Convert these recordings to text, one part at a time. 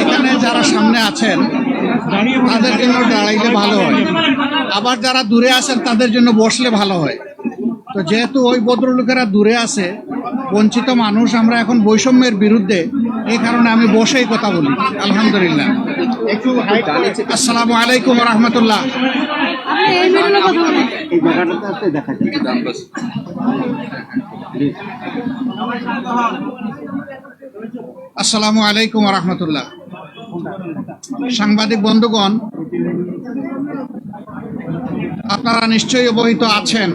এখানে যারা সামনে আছেন তাদের জন্য দাঁড়াইলে ভালো হয়, আবার যারা দূরে আছেন তাদের জন্য বসলে ভালো হয়। তো যেহেতু ওই ভদ্রলোকেরা দূরে আছে, বঞ্চিত মানুষ, আমরা এখন বৈষম্যের বিরুদ্ধে, এই কারণে আমি বসেই কথা বলি। আলহামদুলিল্লাহ। আসসালামু আলাইকুম রহমতুল্লাহ। আসসালামু আলাইকুম রহমতুল্লাহ। সাংবাদিক বন্ধুগণ, আপনারা নিশ্চয়ই অবহিত আছেন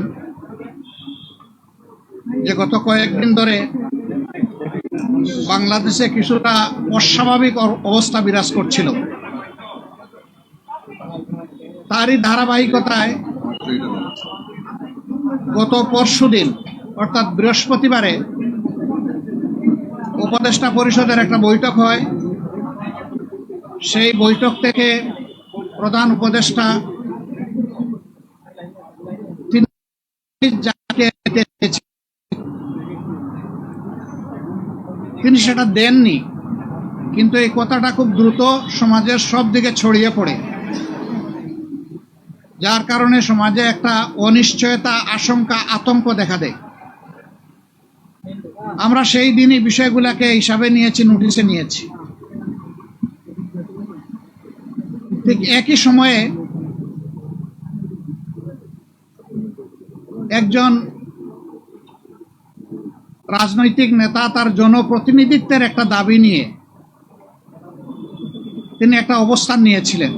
যে গত কয়েকদিন ধরে বাংলাদেশে কিছুটা অস্বাভাবিক অবস্থা বিরাজ করছিল। তারই ধারাবাহিকতায় গত পরশুদিন অর্থাৎ বৃহস্পতিবারে উপদেষ্টা পরিষদের একটা বৈঠক হয়। সেই বৈঠক থেকে প্রধান উপদেষ্টা তিনি সেটা দেননি, কিন্তু এই কথাটা খুব দ্রুত সমাজের সব দিকে ছড়িয়ে পড়ে, যার কারণে সমাজে একটা অনিশ্চয়তা, আশঙ্কা, আতঙ্ক দেখা দেয়। আমরা সেই দিনই বিষয়গুলোকে হিসাবে নিয়েছি, নোটিশে নিয়েছি। ঠিক একই সময়ে একজন রাজনৈতিক নেতা তার জনপ্রতিনিধিত্বের একটা দাবি নিয়ে তিনি একটা অবস্থান নিয়েছিলেন।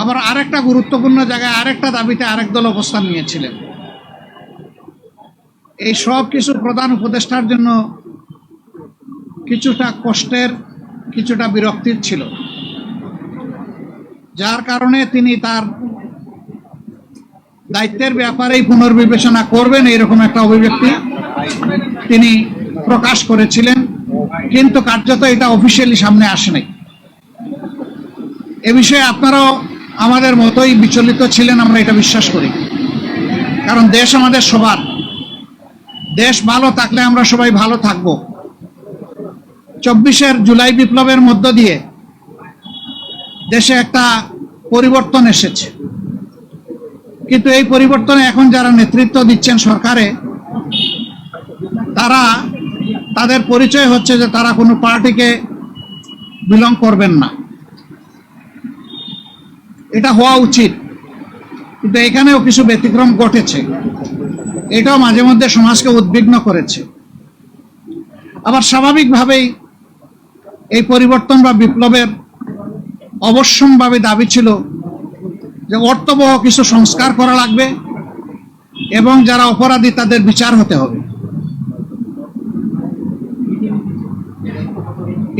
আবার আরেকটা গুরুত্বপূর্ণ জায়গায় আরেকটা দাবিতে আরেক দল অবস্থান নিয়েছিলেন। এই সব কিছু প্রধান উপদেষ্টার জন্য কিছুটা কষ্টের, কিছুটা বিরক্তির ছিল, যার কারণে তিনি তার দায়িত্বের ব্যাপারেই পুনর্বিবেচনা করবেন এরকম একটা অভিব্যক্তি তিনি প্রকাশ করেছিলেন, কিন্তু কার্যত এটা অফিসিয়ালি সামনে আসে নাই। এ বিষয়ে আপনারাও আমাদের মতোই বিচলিত ছিলেন, আমরা এটা বিশ্বাস করি। কারণ দেশ আমাদের সবার, দেশ ভালো থাকলে আমরা সবাই ভালো থাকব। 24 জুলাই বিপ্লবের মধ্য দিয়ে দেশে একটা পরিবর্তন এসেছে, কিন্তু এই পরিবর্তনে এখন যারা নেতৃত্ব দিচ্ছেন সরকারে, তাদের পরিচয় হচ্ছে যে তারা কোনো পার্টিকে বিলং করবেন না। এটা হওয়া উচিত, কিন্তু এখানেও কিছু ব্যতিক্রম ঘটেছে। এটাও মাঝে মধ্যে সমাজকে উদ্বিগ্ন করেছে। আবার স্বাভাবিকভাবেই এই পরিবর্তন বা বিপ্লবের অবশ্যম্ভাবী দাবি ছিল যে অর্থবহ কিছু সংস্কার করা লাগবে এবং যারা অপরাধী তাদের বিচার হতে হবে।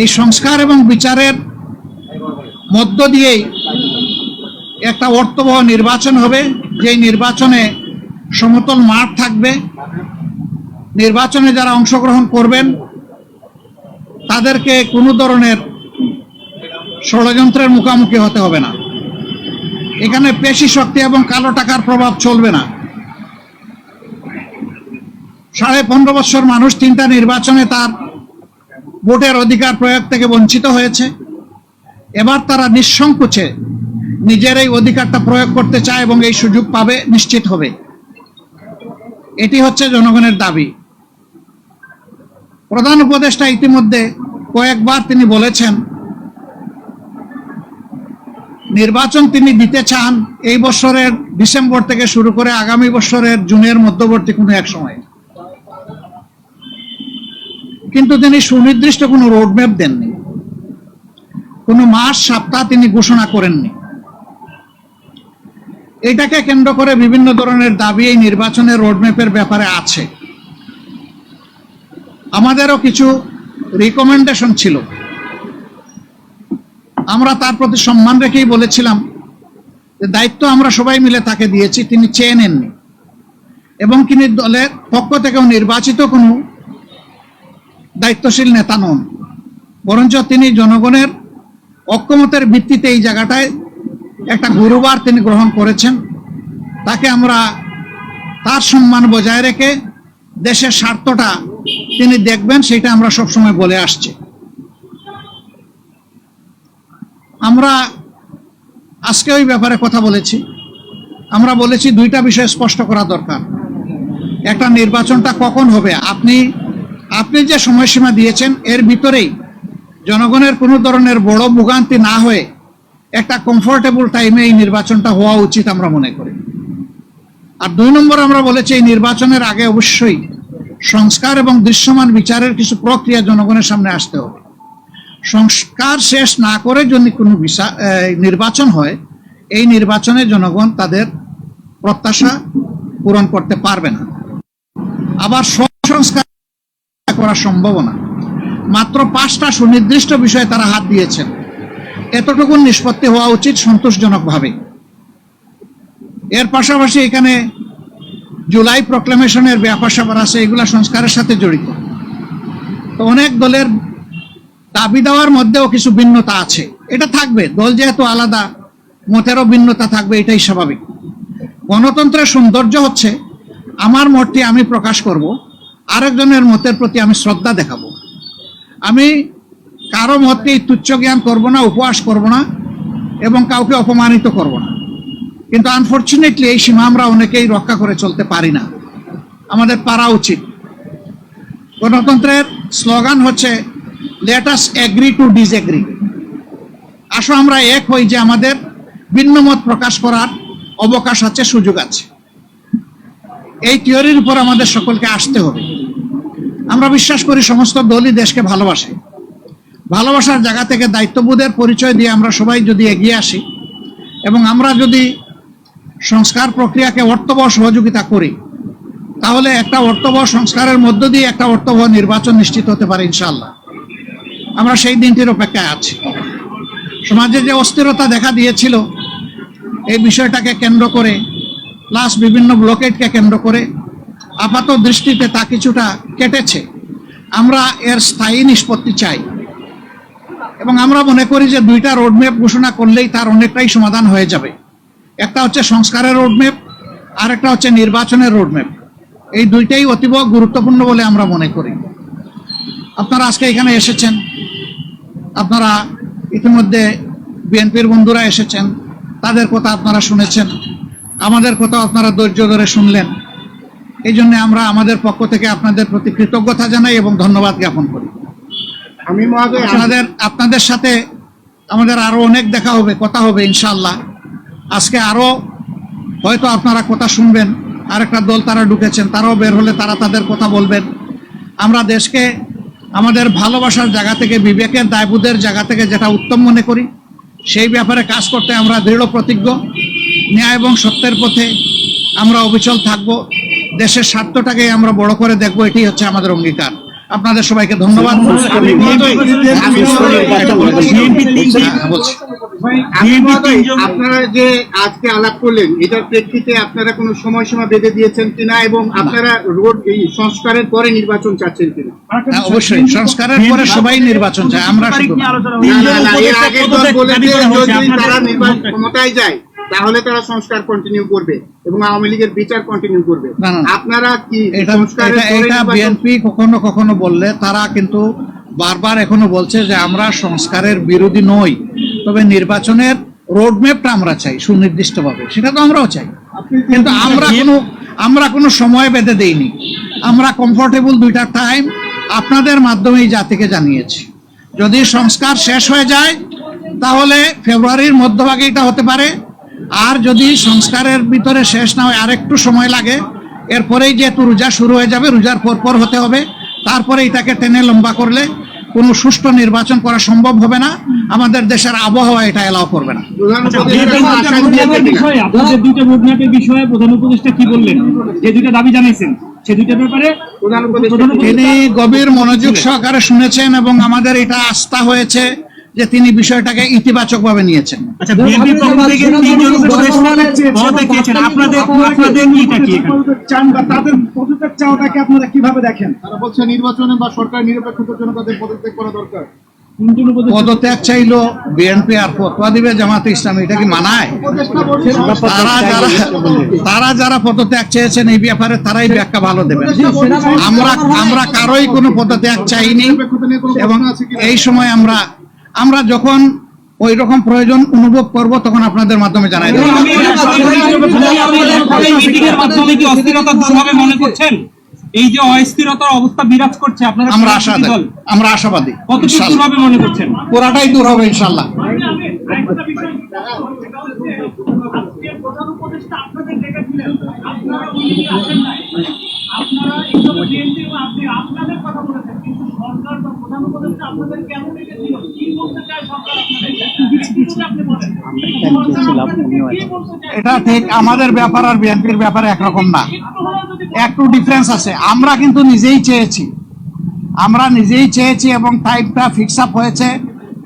এই সংস্কার এবং বিচারের মধ্য দিয়েই একটা অর্থবহ নির্বাচন হবে, যেই নির্বাচনে সমতল মাঠ থাকবে। নির্বাচনে যারা অংশগ্রহণ করবেন তাদেরকে কোনো ধরনের ষড়যন্ত্রের মুখোমুখি হতে হবে না। এখানে পেশি শক্তি এবং কালো টাকার প্রভাব চলবে না। 15.5 বছর মানুষ 3টা নির্বাচনে তার ভোটের অধিকার প্রয়োগ থেকে বঞ্চিত হয়েছে। এবার তারা নিঃসংকোচে নিজের এই অধিকারটা প্রয়োগ করতে চায় এবং এই সুযোগ পাবে, নিশ্চিত হবে। এটি হচ্ছে জনগণের দাবি। প্রধান উপদেষ্টা ইতিমধ্যে কয়েকবার তিনি বলেছেন নির্বাচন তিনি দিতে চান এই বছরের ডিসেম্বর থেকে শুরু করে আগামী বছরের জুনের মধ্যবর্তী কোনো এক সময়, কিন্তু তিনি সুনির্দিষ্ট কোনো রোডম্যাপ দেননি, কোনো মাস সপ্তাহ তিনি ঘোষণা করেননি। এটাকে কেন্দ্র করে বিভিন্ন ধরনের দাবি এই নির্বাচনের রোডম্যাপের ব্যাপারে আছে। আমাদেরও কিছু রিকমেন্ডেশন ছিল, আমরা তার প্রতি সম্মান রেখেই বলেছিলাম যে দায়িত্ব আমরা সবাই মিলে তাকে দিয়েছি, তিনি চেয়ে নেননি এবং তিনি দলের পক্ষ থেকেও নির্বাচিত কোনো দায়িত্বশীল নেতা নন, বরঞ্চ তিনি জনগণের ঐক্যমতের ভিত্তিতে এই জায়গাটায় একটা গুরুবার তিনি গ্রহণ করেছেন। তাকে আমরা তার সম্মান বজায় রেখে দেশের স্বার্থটা তিনি দেখবেন, সেটা আমরা সবসময় বলে আসছি। আমরা আজকে ওই ব্যাপারে কথা বলেছি। আমরা বলেছি দুইটা বিষয় স্পষ্ট করা দরকার। একটা, নির্বাচনটা কখন হবে, আপনি যে সময়সীমা দিয়েছেন এর ভিতরেই জনগণের কোনো ধরনের বড় ভোগান্তি না হয়ে একটা কমফোর্টেবল টাইমে এই নির্বাচনটা হওয়া উচিত আমরা মনে করি। আর 2 নম্বর, আমরা বলেছি এই নির্বাচনের আগে অবশ্যই সংস্কার এবং দৃশ্যমান বিচারের কিছু প্রক্রিয়া জনগণের সামনে আসতে হবে। সংস্কার শেষ না করে যদি কোনো নির্বাচন হয়, এই নির্বাচনে জনগণ তাদের প্রত্যাশা পূরণ করতে পারবে না। আবার সংস্কার করা সম্ভব না। মাত্র 5টা সুনির্দিষ্ট বিষয়ে তারা হাত দিয়েছেন। এতটুকু নিষ্পত্তি হওয়া উচিত সন্তোষজনকভাবে। এর পাশাপাশি এখানে জুলাই প্রক্লেমেশনের ব্যাপার স্যাপার আছে, এগুলা সংস্কারের সাথে জড়িত। তো অনেক দলের দাবি দেওয়ার মধ্যেও কিছু ভিন্নতা আছে, এটা থাকবে। দল যেহেতু আলাদা, মতেরও ভিন্নতা থাকবে, এটাই স্বাভাবিক। গণতন্ত্রের সৌন্দর্য হচ্ছে আমার মতটি আমি প্রকাশ করব, আরেকজনের মতের প্রতি আমি শ্রদ্ধা দেখাবো। আমি কারো মতকে তুচ্ছ জ্ঞান করব না, উপহাস করব না, এবং কাউকে অপমানিত করব না। কিন্তু আনফরচুনেটলি এই সীমা আমরা অনেকেই রক্ষা করে চলতে পারি না। আমাদের পারা উচিত। গণতন্ত্রের স্লোগান হচ্ছে let us agree to disagree. আসো আমরা এক হই যে আমাদের ভিন্ন মত প্রকাশ করার অবকাশ আছে, সুযোগ আছে। এই থিওরির উপর আমাদের সকলকে আসতে হবে। আমরা বিশ্বাস করি সমস্ত দলই দেশকে ভালোবাসে। ভালোবাসার জায়গা থেকে দায়িত্ববোধের পরিচয় দিয়ে আমরা সবাই যদি এগিয়ে আসি এবং আমরা যদি সংস্কার প্রক্রিয়াকে অর্থবহ সহযোগিতা করি, তাহলে একটা অর্থবহ সংস্কারের মধ্য দিয়ে একটা অর্থবহ নির্বাচন নিশ্চিত হতে পারে ইনশাআল্লাহ। আমরা সেই দিনটির অপেক্ষায় আছি। সমাজে যে অস্থিরতা দেখা দিয়েছিল এই বিষয়টাকে কেন্দ্র করে, প্লাস বিভিন্ন ব্লকেটকে কেন্দ্র করে আপাত দৃষ্টিতে তা কিছুটা কেটেছে। আমরা এর স্থায়ী নিষ্পত্তি চাই এবং আমরা মনে করি যে 2টা রোডম্যাপ ঘোষণা করলেই তার অনেকটাই সমাধান হয়ে যাবে। একটা হচ্ছে সংস্কারের রোডম্যাপ, আর একটা হচ্ছে নির্বাচনের রোডম্যাপ। এই দুইটাই অতীব গুরুত্বপূর্ণ বলে আমরা মনে করি। আপনারা আজকে এখানে এসেছেন, আপনারা ইতিমধ্যে বিএনপির বন্ধুরা এসেছেন, তাদের কথা আপনারা শুনেছেন, আমাদের কথা আপনারা ধৈর্য ধরে শুনলেন। এই জন্য আমরা আমাদের পক্ষ থেকে আপনাদের প্রতি কৃতজ্ঞতা জানাই এবং ধন্যবাদ জ্ঞাপন করি। আমি মহোদয়, আপনাদের সাথে আমাদের আরো অনেক দেখা হবে, কথা হবে ইনশাআল্লাহ। আজকে আরো হয়তো আপনারা কথা শুনবেন, আরেকটা দল তারা ঢুকেছেন, তারাও বের হলে তারা তাদের কথা বলবেন। আমরা দেশকে আমাদের ভালোবাসার জায়গা থেকে, বিবেকের দায়বোধের জায়গা থেকে যেটা উত্তম মনে করি, সেই ব্যাপারে কাজ করতে আমরা দৃঢ় প্রতিজ্ঞ। ন্যায় এবং সত্যের পথে আমরা অবিচল থাকব। দেশের স্বার্থটাকে আমরা বড় করে দেখব, এটি হচ্ছে আমাদের অঙ্গীকার। আপনাদের সবাইকে ধন্যবাদ। আপনারা যে আজকে আলাপ করলেন, এটার প্রেক্ষিতে আপনারা কোনো সময়সীমা বেঁধে দিয়েছেন কিনা এবং আপনারা সংস্কারের পরে নির্বাচন চাচ্ছেন কিনা? অবশ্যই সংস্কারের পরে সবাই নির্বাচন চায়, আমরা শুধু এর আগের দল বলেছে যদি তারা নির্বাচন ক্ষমতায় যায় তাহলে তারা সংস্কার কন্টিনিউ করবে এবং আওয়ামী লীগের বিচার কন্টিনিউ করবে। আপনারা কি এটা বিএনপি কখনো কখনো বললে, তারা কিন্তু বারবার এখনো বলছে যে আমরা সংস্কারের বিরোধী নই, তবে নির্বাচনের রোডম্যাপটা আমরা চাই সুনির্দিষ্টভাবে, সেটা তো আমরাও চাই। কিন্তু আমরা কোনো সময় বেঁধে দেইনি। আমরা কমফোর্টেবল 2টা টাইম আপনাদের মাধ্যমে এই জাতিকে জানিয়েছি। যদি সংস্কার শেষ হয়ে যায় তাহলে ফেব্রুয়ারির মধ্যভাগে এটা হতে পারে, আর যদি সংস্কারের ভিতরে শেষ না হয়, আরেকটু সময় লাগে, এরপরেই যেহেতু রোজা শুরু হয়ে যাবে, রোজার পর হতে হবে, তারপরে এটাকে টেনে লম্বা করলে কোনো সুষ্ঠু নির্বাচন করা সম্ভব হবে না। আমাদের দেশের আবহাওয়া এটা এলাও করবে না। আপনাদের 2টা রোডম্যাপের বিষয়ে প্রধান উপদেষ্টা কি বললেন, যে 2টা দাবি জানিয়েছেন সে 2টার ব্যাপারে তিনি গভীর মনোযোগ সহকারে শুনেছেন এবং আমাদের এটা আস্থা হয়েছে যে তিনি বিষয়টাকে ইতিবাচক ভাবে নিয়েছেন। আচ্ছা, বিএনপির পক্ষ থেকে 3জন উপদেষ্টা মহোদয় চেয়েছেন, আপনাদের কিটা কি চান বা তাদের পদত্যাগ চাওয়াটাকে আপনারা কিভাবে দেখেন? তারা বলছে নির্বাচনে বা সরকার নিরপেক্ষতার জন্য তাদের পদত্যাগ করা দরকার। পদত্যাগ চাইলো বিএনপি আর ফতোয়া দিবে জামাতে ইসলামী, এটা কি মানায়? তারা যারা পদত্যাগ চেয়েছেন এই ব্যাপারে তারাই ব্যাখ্যা ভালো দেবেন। আমরা কারোই কোনো পদত্যাগ চাইনি, এবং এই সময় আমরা যখন ওই রকম প্রয়োজন অনুভব করব তখন আপনাদের মাধ্যমে জানাই দেব। মিটিংয়ের মাধ্যমে কি অস্থিরতা দূর হবে মনে করছেন? এই যে অস্থিরতার অবস্থা বিরাজ করছে, আপনারা আমরা আশাবাদী কতটুকু দূর হবে মনে করছেন? পুরাটাই দূর হবে ইনশাআল্লাহ। এটা ঠিক, আমাদের ব্যাপার আর বিএনপির ব্যাপারে একরকম না, একটু ডিফারেন্স আছে। আমরা কিন্তু নিজেই চেয়েছি এবং টাইমটা ফিক্স আপ হয়েছে।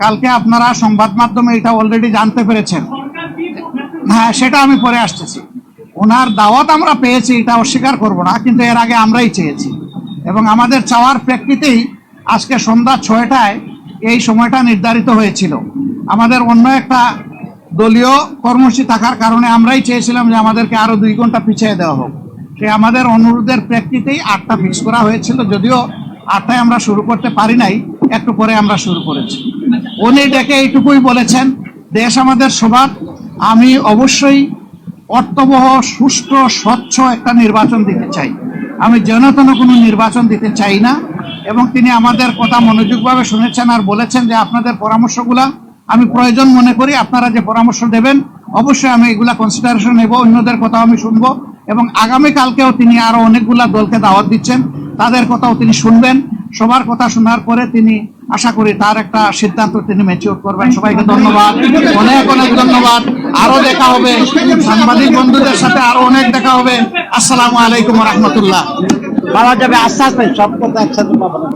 কালকে আপনারা সংবাদ মাধ্যমে এটা অলরেডি জানতে পেরেছেন। হ্যাঁ, সেটা আমি পরে আসতেছি। ওনার দাওয়াত আমরা পেয়েছি, এটা অস্বীকার করব না, কিন্তু এর আগে আমরাই চেয়েছি এবং আমাদের চাওয়ার প্রেক্ষিতেই আজকে সন্ধ্যা 6টায় এই সময়টা নির্ধারিত হয়েছিল। আমাদের অন্য একটা দলীয় কর্মসূচি থাকার কারণে আমরাই চেয়েছিলাম যে আমাদেরকে আরো 2 ঘন্টা পিছিয়ে দেওয়া হোক। সে আমাদের অনুরোধের প্রেক্ষিতেই 8টা ফিক্স করা হয়েছিল, যদিও 8টায় আমরা শুরু করতে পারি নাই, একটু পরে আমরা শুরু করেছি। উনি ডেকে এইটুকুই বলেছেন, দেশ আমাদের সবার, আমি অবশ্যই অর্থবহ, সুষ্ঠু, স্বচ্ছ একটা নির্বাচন দিতে চাই, আমি যেন তেন কোনো নির্বাচন দিতে চাই না। এবং তিনি আমাদের কথা মনোযোগভাবে শুনেছেন আর বলেছেন যে আপনাদের পরামর্শগুলা আমি প্রয়োজন মনে করি, আপনারা যে পরামর্শ দেবেন অবশ্যই আমি এগুলা কনসিডারেশন নেব, অন্যদের কথাও আমি শুনবো। এবং আগামীকালকেও তিনি আরো অনেকগুলা দলকে দাওয়াত দিচ্ছেন, তাদের কথাও তিনি শুনবেন। সবার কথা শোনার পরে তিনি আশা করি তার একটা সিদ্ধান্ত তিনি ম্যাচিউর করবেন। সবাইকে ধন্যবাদ, অনেক অনেক ধন্যবাদ। আরো দেখা হবে, সাংবাদিক বন্ধুদের সাথে আরো অনেক দেখা হবে। আসসালামু আলাইকুম ওয়া রাহমাতুল্লাহ। পাওয়া যাবে, আশ্বাস নেই, সব কথা একসাথে পাবো না।